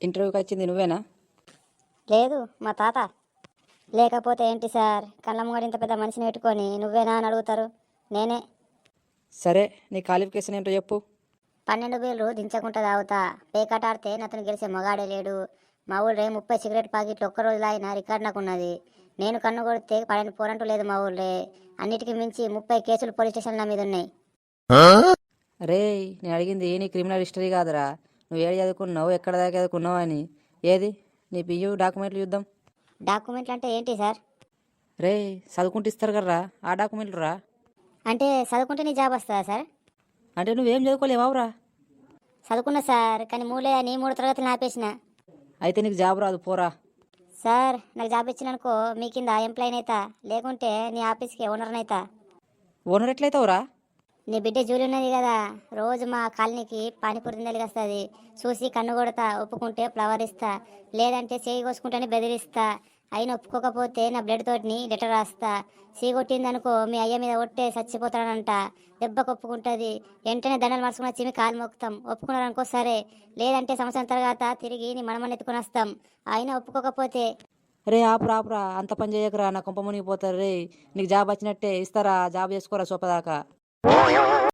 ఇంటర్వ్యూకి వచ్చింది నువ్వేనా? లేదు మా తాత. లేకపోతే ఏంటి సార్, కళ్ళ ముంగడ ఇంత పెద్ద మనిషిని పెట్టుకొని నువ్వేనా అని అడుగుతారు. నేనే. సరే, నీ క్వాలిఫికేషన్ ఏంటో చెప్పు. 12 బీర్లు దించకుండా తాగుతా. పేకాట ఆడితే నాతను గెలిచే మగాడే లేడు. మా ఊళ్ళే 30 సిగరెట్ ప్యాకెట్లు ఒక్క రోజులో అయినా రికార్డు నాకున్నది. నేను కన్ను కొడితే పడని పోరంటూ లేదు మా ఊళ్ళే. అన్నిటికీ మించి 30 కేసులు పోలీస్ స్టేషన్ నా మీద ఉన్నాయి. రే, నేను అడిగింది నీ క్రిమినల్ హిస్టరీ కాదురా. నువ్వు ఏడు చదువుకున్నావు, ఎక్కడ దాకా చదువుకున్నావు అని. ఏది నీ పియూ డాక్యుమెంట్లు చూద్దాం. డాక్యుమెంట్లు అంటే ఏంటి సార్? రే, చదువుకుంటూ ఇస్తారు కదరా ఆ డాక్యుమెంట్లు రా. అంటే చదువుకుంటే నీ జాబ్ వస్తుందా సార్? అంటే నువ్వేం చదువుకోలేవావురా? చదువుకున్నా సార్, కానీ నీ 3 తరగతులు ఆపేసిన. అయితే నీకు జాబ్ రాదు, పోరా. సార్, నాకు జాబ్ ఇచ్చిననుకో మీ కింద ఎంప్లాయీని అవుతా, లేకుంటే నీ ఆఫీస్కి ఓనర్ని అవుతా. ఓనర్ ఎట్లయితావురా? నీ బిడ్డ జూలి ఉన్నది కదా, రోజు మా కాలనీకి పానీపూరి తిందలికి వస్తుంది. చూసి కన్ను కొడతా, ఒప్పుకుంటే ఫ్లవర్ ఇస్తా, లేదంటే చేయి కోసుకుంటేనే బెదిరిస్తా. అయినా ఒప్పుకోకపోతే నా బ్లడ్ తోటిని లెటర్ రాస్తా. కొట్టిందనుకో మీ అయ్య మీద ఒట్టే చచ్చిపోతానంట. దెబ్బకు ఒప్పుకుంటుంది. వెంటనే దండలు మార్చుకుని వచ్చి మీ కాలు మొక్కుతాం. ఒప్పుకున్నారనుకో సరే, లేదంటే సంవత్సరం తర్వాత తిరిగి నీ మనమని ఎత్తుకుని వస్తాం. అయినా ఒప్పుకోకపోతే. రే, ఆపురా ఆపురా, అంత పని చేయకరా, నా కొంప మునిగిపోతారు రే. నీకు జాబ్ వచ్చినట్టే, ఇస్తారా? జాబ్ చేసుకోరా సోపదాకా.